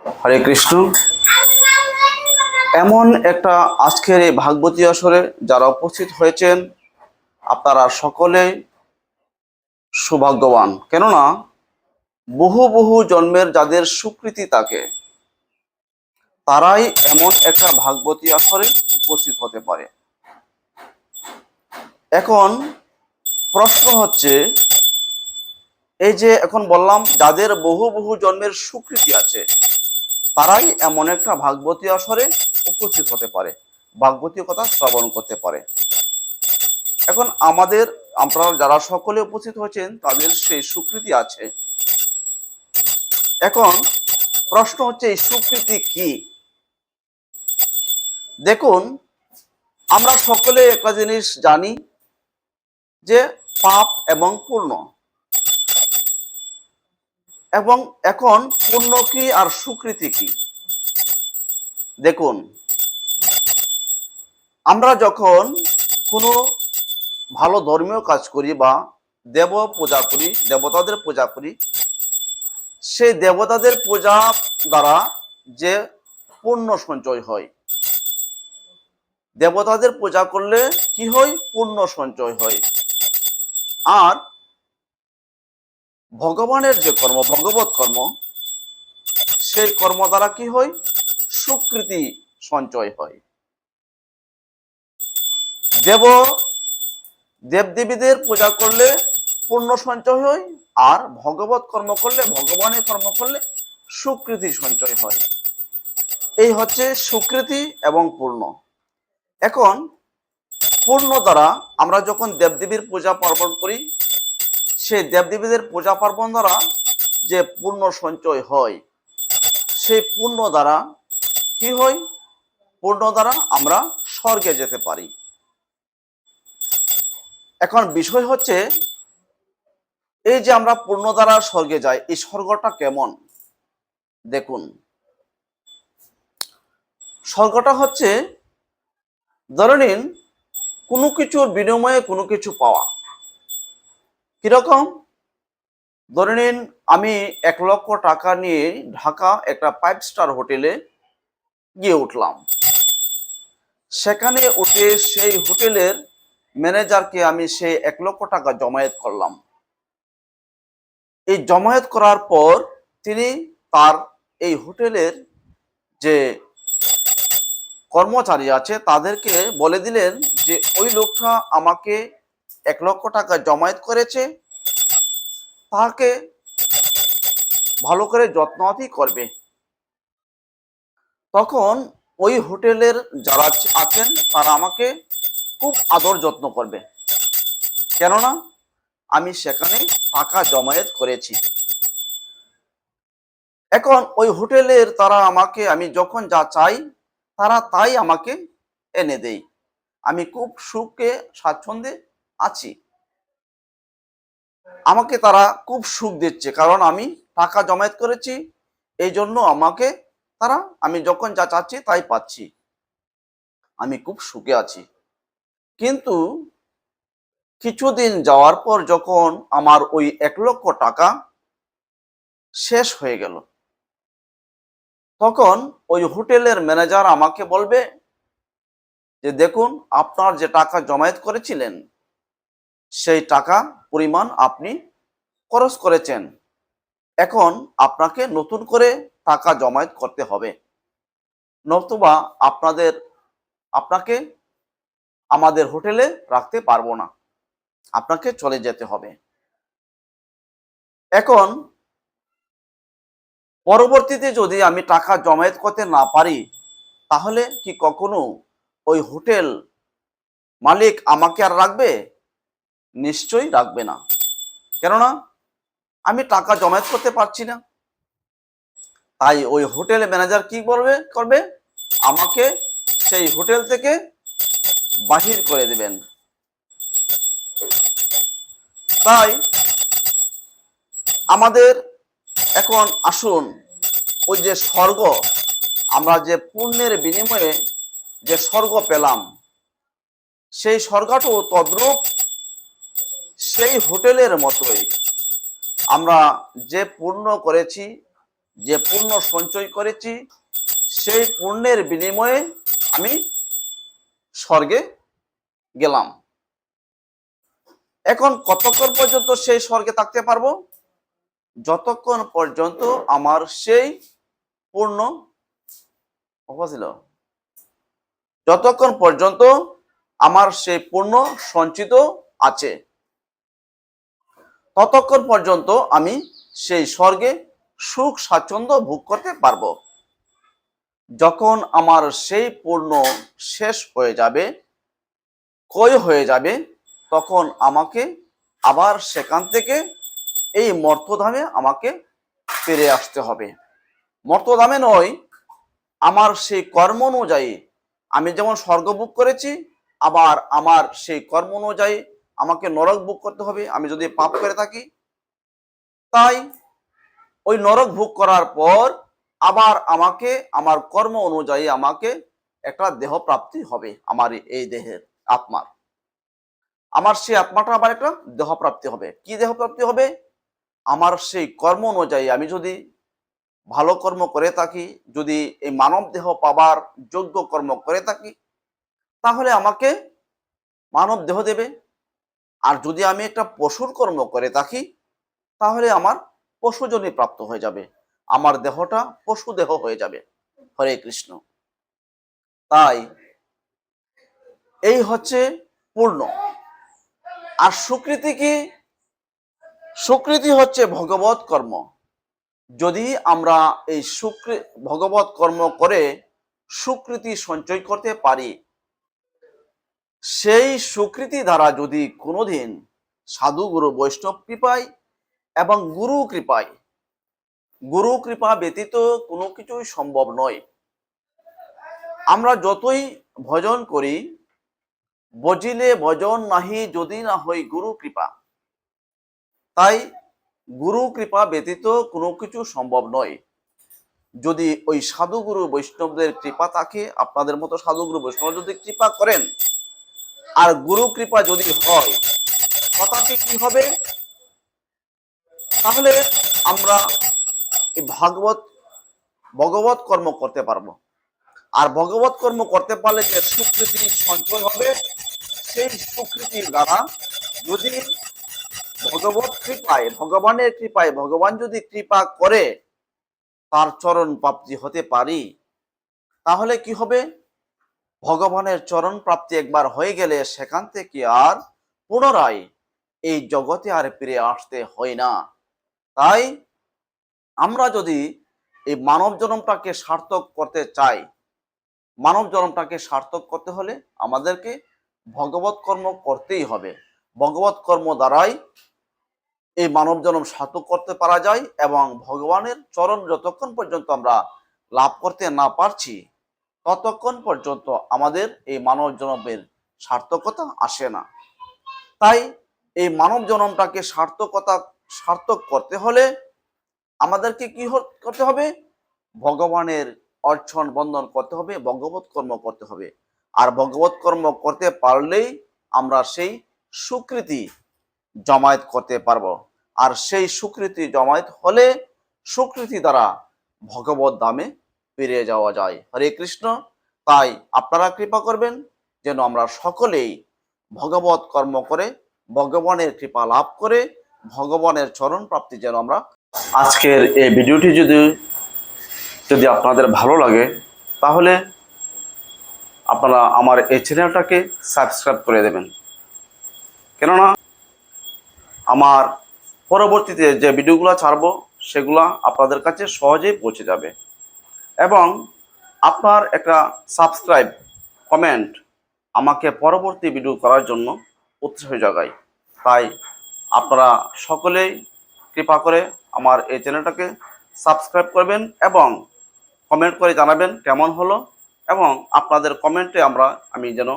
হরে কৃষ্ণ। এমন একটা আজকের এই ভাগবতী আসরে যারা উপস্থিত হয়েছেন আপনারা সকলে সৌভাগ্যবান। কেননা বহু বহু জন্মের যাদের স্বীকৃতি থাকে তারাই এমন একটা ভাগবতী আসরে উপস্থিত হতে পারে। এখন প্রশ্ন হচ্ছে, এই যে এখন বললাম যাদের বহু বহু জন্মের স্বীকৃতি আছে তারাই এমন একটা ভাগবতী আসরে উপস্থিত হতে পারে, ভাগবতী কথা শ্রবণ করতে পারে। এখন আপনারা যারা সকলে উপস্থিত হয়েছেন তাদের সেই স্বীকৃতি আছে। এখন প্রশ্ন হচ্ছে এই স্বীকৃতি কি? দেখুন, আমরা সকলে একটা জিনিস জানি যে পাপ এবং পুণ্য, এবং এখন পুণ্য কি আর স্বীকৃতি কি। দেখুন, আমরা যখন কোনো ভালো ধর্মীয় কাজ করি বা দেব পূজা করি, দেবতাদের পূজা করি, সেই দেবতাদের পূজা দ্বারা যে পুণ্য সঞ্চয় হয়, দেবতাদের পূজা করলে কি হয়? পুণ্য সঞ্চয় হয়। আর ভগবানের যে কর্ম, ভগবত কর্ম, সেই কর্ম দ্বারা কি হয়? স্বীকৃতি সঞ্চয় হয়। দেবদেবীদের পূজা করলে পুণ্য সঞ্চয় হয়, আর ভগবত কর্ম করলে, ভগবানের কর্ম করলে স্বীকৃতি সঞ্চয় হয়। এই হচ্ছে স্বীকৃতি এবং পুণ্য। এখন পুণ্য দ্বারা আমরা যখন দেবদেবীর পূজা পার্বণ করি, সেই দেবদেবীদের পূজা পার্বণ দ্বারা যে পুণ্য সঞ্চয় হয়, সেই পুণ্য দ্বারা কি হয়? পুণ্য দ্বারা আমরা স্বর্গে যেতে পারি। এখন বিষয় হচ্ছে, এই যে আমরা পুণ্য দ্বারা স্বর্গে যাই, এই স্বর্গটা কেমন? দেখুন, স্বর্গটা হচ্ছে, ধরে নিন কোনো কিছুর বিনিময়ে কোনো কিছু পাওয়া। কিরকম? ধরে নিন আমি 1,00,000 টাকা নিয়ে ঢাকা একটা 5 স্টার হোটেলে গিয়ে উঠলাম। সেখানে উঠে সেই হোটেলের ম্যানেজারকে আমি সেই 1,00,000 টাকা জমায়েত করলাম। এই জমায়েত করার পর তিনি তার এই হোটেলের যে কর্মচারী আছে তাদেরকে বলে দিলেন যে ওই লোকটা আমাকে 1,00,000 টাকা জমায়েত করেছে, তাকে ভালো করে যত্নআতি করবে। তখন ওই হোটেলের যারা আছেন তারা আমাকে খুব আদর যত্ন করবে, কেননা আমি সেখানে টাকা জমায়েত করেছি। এখন ওই হোটেলের তারা আমাকে, আমি যখন যা চাই তারা তাই আমাকে এনে দেয়। আমি খুব সুখে স্বাচ্ছন্দ্যে আছি। আমাকে তারা খুব সুখ দিচ্ছে, কারণ আমি টাকা জমায়েত করেছি, এই জন্য আমাকে তারা, আমি যখন যা চাচ্ছি তাই পাচ্ছি, আমি খুব সুখে আছি। কিন্তু কিছুদিন যাওয়ার পর যখন আমার ওই 1,00,000 টাকা শেষ হয়ে গেল, তখন ওই হোটেলের ম্যানেজার আমাকে বলবে যে দেখুন, আপনার যে টাকা জমায়েত করেছিলেন সেই টাকা পরিমাণ আপনি খরচ করেছেন, এখন আপনাকে নতুন করে টাকা জমায়েত করতে হবে, নতুবা আপনাকে আমাদের হোটেলে রাখতে পারবো না, আপনাকে চলে যেতে হবে। এখন পরবর্তীতে যদি আমি টাকা জমায়েত করতে না পারি, তাহলে কি কখনো ওই হোটেল মালিক আমাকে আর রাখবে? নিশ্চয়ই রাখবে না, কেননা আমি টাকা জমায়েত করতে পারছি না। তাই ওই হোটেল ম্যানেজার কি করবে? আমাকে সেই হোটেল থেকে বাহির করে দেবেন। তাই আমাদের এখন আসুন, ওই যে স্বর্গ, আমরা যে পুণ্যের বিনিময়ে যে স্বর্গ পেলাম, সেই স্বর্গটাও তদ্রূপ সেই হোটেলের মতোই। আমরা যে পুণ্য করেছি, যে পুণ্য সঞ্চয় করেছি সেই পুণ্যের বিনিময়ে আমি স্বর্গে গেলাম। এখন কতক্ষণ পর্যন্ত সেই স্বর্গে থাকতে পারবো? যতক্ষণ পর্যন্ত আমার সেই পূর্ণ ছিল, যতক্ষণ পর্যন্ত আমার সেই পূর্ণ সঞ্চিত আছে, ততক্ষণ পর্যন্ত আমি সেই স্বর্গে সুখ স্বাচ্ছন্দ্য ভোগ করতে পারবো। যখন আমার সেই পূর্ণ শেষ হয়ে যাবে, ক্ষয় হয়ে যাবে, তখন আমাকে আবার সেখান থেকে এই মর্তধামে আমাকে ফিরে আসতে হবে। মর্তধামে নয়, আমার সেই কর্ম অনুযায়ী আমি যেমন স্বর্গ ভোগ করেছি, আবার আমার সেই কর্ম অনুযায়ী আমাকে নরক ভোগ করতে হবে আমি যদি পাপ করে থাকি। তাই ওই নরক ভোগ করার পর আবার আমাকে আমার কর্ম অনুযায়ী আমাকে একটা দেহ প্রাপ্তি হবে, আমার এই দেহের আত্মার। আমার সেই আত্মাটা আবার একটা দেহ প্রাপ্তি হবে। কি দেহ প্রাপ্তি হবে? আমার সেই কর্ম অনুযায়ী আমি যদি ভালো কর্ম করে থাকি, যদি এই মানব দেহ পাবার যোগ্য কর্ম করে থাকি, তাহলে আমাকে মানব দেহ দেবে। আর যদি আমি একটা পশুর কর্ম করে থাকি, তাহলে আমার পশুজনী প্রাপ্ত হয়ে যাবে, আমার দেহটা পশু দেহ হয়ে যাবে। হরে কৃষ্ণ। তাই এই হচ্ছে পূর্ণ। আর সুকৃতি কি? সুকৃতি হচ্ছে ভগবত কর্ম। যদি আমরা এই ভগবত কর্ম করে সুকৃতি সঞ্চয় করতে পারি, সেই সুকৃতি দ্বারা যদি কোনোদিন সাধু গুরু বৈষ্ণব কৃপায় এবং গুরু কৃপা ব্যতীত কোনো কিছুই সম্ভব নয়। আমরা যতই ভজন করি, বজিলে ভজন নাহি যদি না হয় গুরু কৃপা। তাই গুরু কৃপা ব্যতীত কোনো কিছু সম্ভব নয়। যদি ওই সাধুগুরু বৈষ্ণবদের কৃপা থাকে, আপনাদের মতো সাধুগুরু বৈষ্ণব যদি কৃপা করেন, আর গুরু কৃপা যদি হয়, কথাটি কি হবে? তাহলে আমরা এই ভগবত কর্ম করতে পারবো। আর ভগবত কর্ম করতে পারলে যে সুকৃতি সঞ্চয় হবে, সেই সুকৃতির দ্বারা যদি ভগবানের কৃপায় ভগবান যদি কৃপা করে তার চরণ প্রাপ্তি হতে পারি, তাহলে কি হবে? ভগবানের চরণ প্রাপ্তি একবার হয়ে গেলে সেখান থেকে আর পুনরায় এই জগতে আর ফিরে আসতে হয় না। তাই আমরা যদি এই মানব জন্মটাকে সার্থক করতে চাই, মানব জন্মটাকে সার্থক করতে হলে আমাদেরকে ভগবত কর্ম করতেই হবে। ভগবত কর্ম দ্বারাই এই মানব জন্ম সার্থক করতে পারা যায়, এবং ভগবানের চরণ যতক্ষণ পর্যন্ত আমরা লাভ করতে না পারছি, ততক্ষণ পর্যন্ত আমাদের এই মানব জন্মের সার্থকতা আসে না। তাই এই মানব জন্মটাকে সার্থক করতে হলে আমাদেরকে কি করতে হবে? ভগবানের অর্চন বন্দন করতে হবে, ভগবত কর্ম করতে হবে। আর ভগবত কর্ম করতে পারলেই আমরা সেই সুকৃতি জমায়েত করতে পারবো। আর সেই সুকৃতি জমায়েত হলে সুকৃতি দ্বারা ভগবত ধামে ফিরে যাওয়া যায়। হরে কৃষ্ণ। তাই আপনারা কৃপা করবেন যেন আমরা সকলেই ভগবত কর্ম করে ভগবানের কৃপা লাভ করে ভগবানের চরণ প্রাপ্তি যেন আমরা। আজকের এই ভিডিওটি যদি আপনাদের ভালো লাগে, তাহলে আপনারা আমার এই চ্যানেলটাকে সাবস্ক্রাইব করে দেবেন। কেননা আমার পরবর্তীতে যে ভিডিওগুলো ছাড়বো সেগুলো আপনাদের কাছে সহজেই পৌঁছে যাবে, এবং আপনার একটা সাবস্ক্রাইব কমেন্ট আমাকে পরবর্তী ভিডিও করার জন্য উৎসাহ জাগায়। তাই আপনারা সকলেই কৃপা করে আমার এই চ্যানেলটাকে সাবস্ক্রাইব করবেন এবং কমেন্ট করে জানাবেন কেমন হলো, এবং আপনাদের কমেন্টে আমি যেন